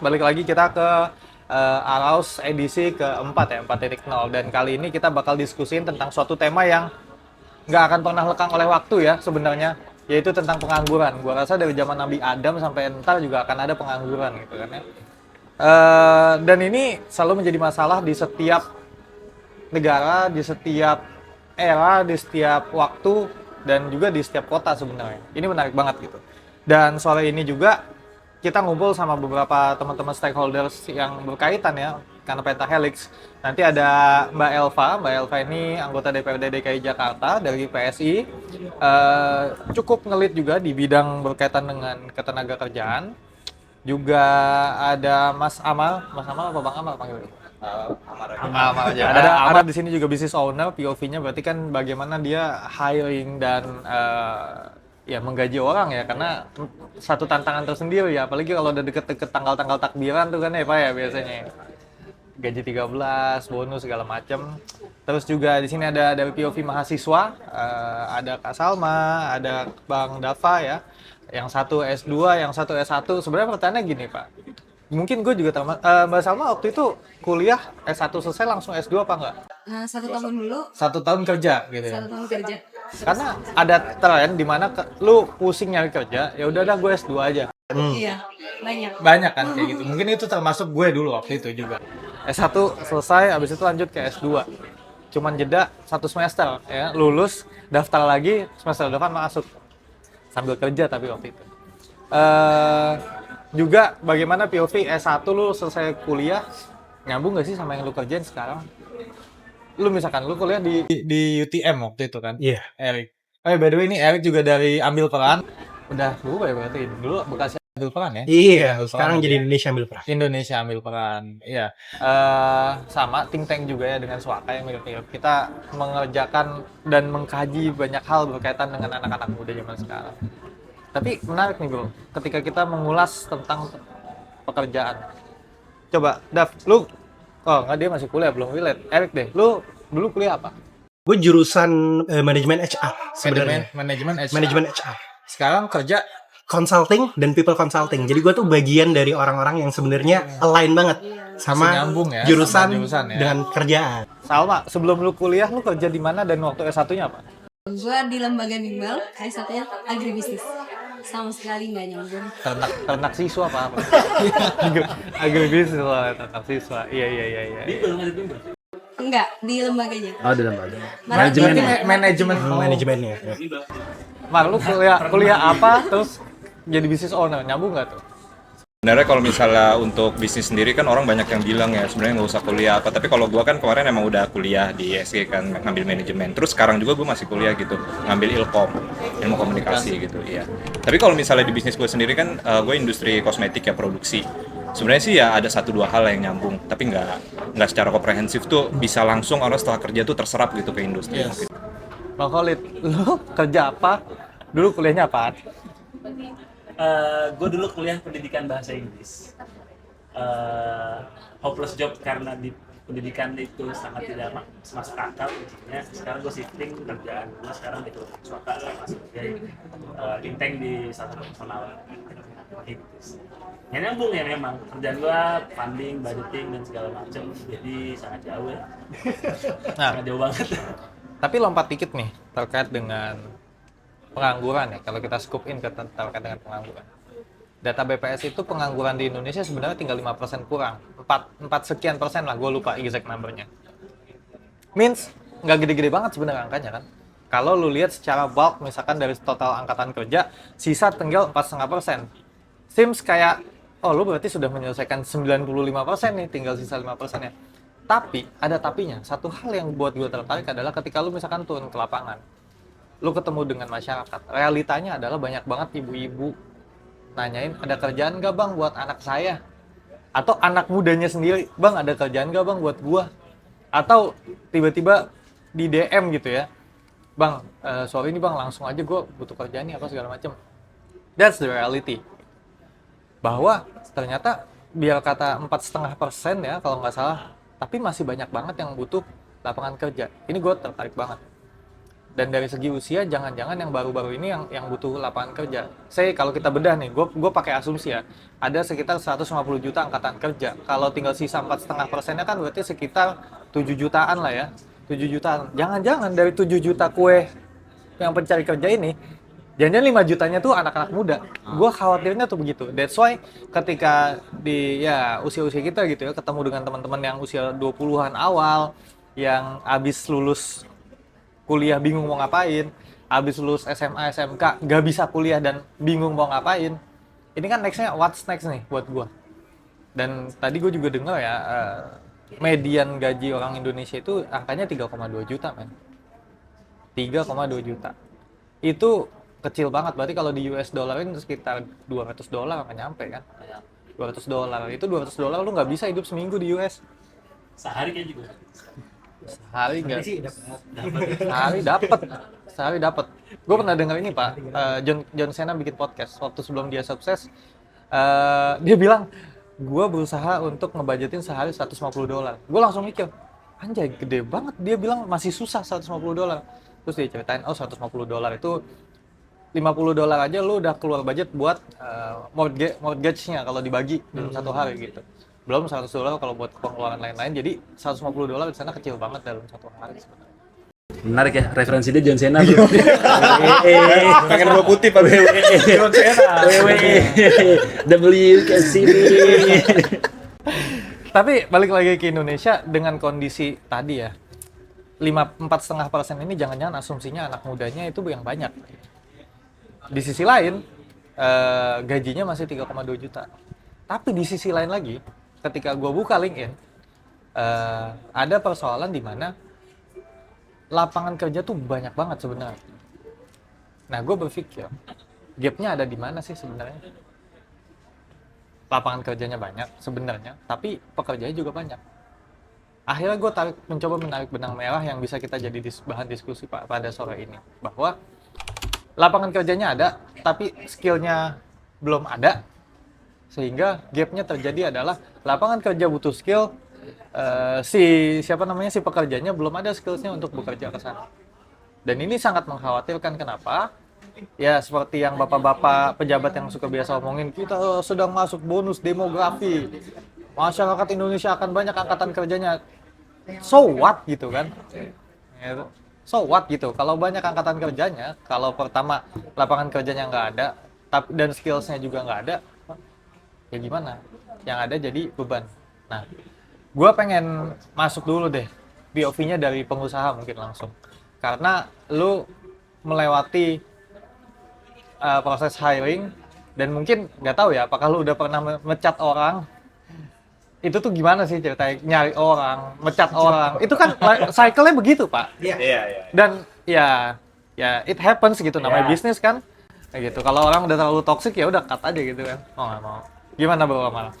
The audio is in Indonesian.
balik lagi kita ke Araus edisi keempat ya, 4.0. Dan kali ini kita bakal diskusin tentang suatu tema yang nggak akan pernah lekang oleh waktu ya sebenarnya, yaitu tentang pengangguran. Gua rasa dari zaman Nabi Adam sampai entar juga akan ada pengangguran gitu kan ya. Dan ini selalu menjadi masalah di setiap negara, di setiap era, di setiap waktu, dan juga di setiap kota sebenarnya. Ini menarik banget gitu. Dan sore ini juga kita ngumpul sama beberapa teman-teman stakeholders yang berkaitan ya, karena Pentahelix. Nanti ada Mbak Elva. Mbak Elva ini anggota DPRD DKI Jakarta dari PSI. Cukup ngelit juga di bidang berkaitan dengan ketenagakerjaan. Juga ada Mas Amal. Mas Amal apa Bang Amal panggilnya? Amar aja. Ada Amar di sini juga business owner. POV-nya berarti kan bagaimana dia hiring dan ya menggaji orang ya, karena satu tantangan tersendiri ya, apalagi kalau udah deket-deket tanggal-tanggal takbiran tuh kan ya Pak ya, biasanya gaji 13, bonus segala macam. Terus juga di sini ada dari POV mahasiswa, ada Kak Salma, ada Bang Dava ya, yang satu S2, yang satu S1. Sebenarnya pertanyaannya gini Pak, mungkin gue juga tamat. Mbak Salma waktu itu kuliah S1 selesai langsung S2 apa enggak? 1 tahun dulu. 1 tahun kerja gitu ya? 1 tahun kerja. Karena ada tren di mana lu pusing nyari kerja, ya udah dah gue S2 aja. Iya, banyak. Banyak kan kayak gitu. Mungkin itu termasuk gue dulu waktu itu juga. S1 selesai, habis itu lanjut ke S2. Cuman jeda 1 semester ya, lulus, daftar lagi, semester depan masuk. Sambil kerja tapi waktu itu. Juga bagaimana POV S1 lu selesai kuliah, nyambung gak sih sama yang lu kerjain sekarang? Lu misalkan lu kuliah di UTM waktu itu kan? Iya. Erik. By the way ini Erik juga dari Ambil Peran. Udah berubah ya berarti. Dulu bekas Ambil Peran ya? Iya, Ambil sekarang Peran jadi ya? Indonesia Ambil Peran. Indonesia Ambil Peran. Iya. Sama think tank juga ya dengan Swaka yang mirip-mirip. Kita mengerjakan dan mengkaji banyak hal berkaitan dengan anak-anak muda zaman sekarang. Tapi menarik nih bro, ketika kita mengulas tentang pekerjaan. Coba, Dav, lu enggak, dia masih kuliah, belum relate. Erik deh, lu dulu kuliah apa? Gue jurusan manajemen HR sebenarnya. Manajemen HR. Manajemen HR. Sekarang kerja Consulting dan people consulting. Jadi gue tuh bagian dari orang-orang yang sebenarnya align banget sama nyambung ya, jurusan, sama jurusan ya. dengan kerjaan. Salma, sebelum lu kuliah, lu kerja di mana dan waktu S1-nya apa? Gue di lembaga bimbel, S1-nya agribisnis. Sama sekali nggak nyambung. Ternak siswa apa? Agribisnis lah, ternak siswa. Iya. Enggak, di lembaganya. Oh, di lembaga. Manajemen. Manajemennya. Mar, lu kuliah apa terus jadi business owner, nyambung nggak tuh? Sebenarnya kalau misalnya untuk bisnis sendiri kan orang banyak yang bilang ya sebenarnya nggak usah kuliah apa, tapi kalau gua kan kemarin emang udah kuliah di ISG kan ngambil manajemen, terus sekarang juga gua masih kuliah gitu ngambil ilmu komunikasi gitu ya. Tapi kalau misalnya di bisnis gua sendiri kan gue industri kosmetik ya, produksi. Sebenarnya sih ya ada 1-2 hal yang nyambung, tapi nggak secara komprehensif tuh bisa langsung orang setelah kerja tuh terserap gitu ke industri. Yes. Bang Khalid, lu kerja apa? Dulu kuliahnya apaan? Gue dulu kuliah pendidikan bahasa Inggris. Hopeless job karena di pendidikan itu sangat tidak masuk akal ujungnya. Sekarang gue shifting kerjaan gue sekarang di Swasta sama sebagai intern di satu personal. Ya nyambung ya memang kerjaan gue funding, budgeting dan segala macam, jadi sangat jauh ya. Sangat jauh banget. Tapi lompat dikit nih terkait dengan pengangguran ya, kalau kita scoop in terkait dengan pengangguran. Data BPS itu pengangguran di Indonesia sebenarnya tinggal 5% kurang. 4 sekian persen lah, gue lupa exact number-nya. Means nggak gede-gede banget sebenarnya angkanya kan. Kalau lu lihat secara bulk misalkan dari total angkatan kerja, sisa tinggal 4,5%. Seems kayak, oh lu berarti sudah menyelesaikan 95% nih, tinggal sisa 5%-nya. Tapi, ada tapinya. Satu hal yang buat gue tertarik adalah ketika lu misalkan turun ke lapangan, lu ketemu dengan masyarakat, realitanya adalah banyak banget ibu-ibu nanyain, ada kerjaan gak bang buat anak saya? Atau anak mudanya sendiri, bang ada kerjaan gak bang buat gua? Atau tiba-tiba di DM gitu ya, bang, sorry nih bang, langsung aja gua butuh kerjaan nih apa segala macem. That's the reality. Bahwa ternyata biar kata 4,5% ya kalau nggak salah, tapi masih banyak banget yang butuh lapangan kerja. Ini gue tertarik banget. Dan dari segi usia, jangan-jangan yang baru-baru ini yang butuh lapangan kerja. Saya kalau kita bedah nih, gue pakai asumsi ya, ada sekitar 150 juta angkatan kerja. Kalau tinggal sisa 4,5%-nya kan berarti sekitar 7 jutaan lah ya. 7 jutaan. Jangan-jangan dari 7 juta kue yang pencari kerja ini, jangan-jangan 5 jutanya tuh anak-anak muda. Gue khawatirnya tuh begitu. That's why ketika di ya usia-usia kita gitu ya, ketemu dengan teman-teman yang usia 20-an awal, yang habis lulus kuliah bingung mau ngapain, habis lulus SMA, SMK gak bisa kuliah dan bingung mau ngapain. Ini kan nextnya what's next nih buat gue. Dan tadi gue juga dengar ya, median gaji orang Indonesia itu angkanya 3,2 juta men. 3,2 juta. Itu kecil banget, berarti kalau di US dollar ini sekitar $200 nggak nyampe kan. $200, itu $200 lu nggak bisa hidup seminggu di US. Sehari kayak juga. Sehari nggak, sih dapat. sehari dapat. Gue pernah dengar ini Pak, John Cena bikin podcast waktu sebelum dia sukses. Dia bilang, gue berusaha untuk ngebudgetin sehari $150. Gue langsung mikir, anjay gede banget. Dia bilang masih susah $150. Terus dia ceritain, oh $150 itu $50 aja lu udah keluar budget buat mortgage-nya kalau dibagi dalam satu hari gitu. Belum $100 kalau buat pengeluaran lain-lain. Jadi $150 di sana kecil banget dalam satu hari sebenarnya. Menarik ya, referensi dia John Cena. Pengen gua kutip Pak. John Cena. WKCB. Tapi balik lagi ke Indonesia dengan kondisi tadi ya, 4,5% ini jangan-jangan asumsinya anak mudanya itu yang banyak. Di sisi lain, gajinya masih 3,2 juta. Tapi di sisi lain lagi, ketika gue buka LinkedIn, ada persoalan di mana lapangan kerja tuh banyak banget sebenarnya. Nah, gue berpikir, gapnya ada di mana sih sebenarnya? Lapangan kerjanya banyak sebenarnya, tapi pekerjanya juga banyak. Akhirnya gue mencoba menarik benang merah yang bisa kita jadi bahan diskusi pada sore ini. Bahwa lapangan kerjanya ada, tapi skillnya belum ada. Sehingga gapnya terjadi adalah lapangan kerja butuh skill, si pekerjanya belum ada skillsnya untuk bekerja ke sana. Dan ini sangat mengkhawatirkan. Kenapa? Ya seperti yang bapak-bapak pejabat yang suka biasa omongin, kita sedang masuk bonus demografi, masyarakat Indonesia akan banyak angkatan kerjanya. So what gitu kan? So what gitu? Kalau banyak angkatan kerjanya, kalau pertama lapangan kerjanya nggak ada, dan skillsnya juga nggak ada, ya gimana? Yang ada jadi beban. Nah, gue pengen masuk dulu deh POV-nya dari pengusaha mungkin langsung, karena lu melewati proses hiring dan mungkin nggak tahu ya apakah lu udah pernah mecat orang. Itu tuh gimana sih ceritanya nyari orang, mecat orang? Itu kan cycle-nya begitu Pak. Iya. Dan ya it happens gitu, namanya bisnis kan. Kayak gitu. Kalau orang udah terlalu toxic ya udah cut aja gitu kan. Mau nggak mau. Gimana Bro Amal?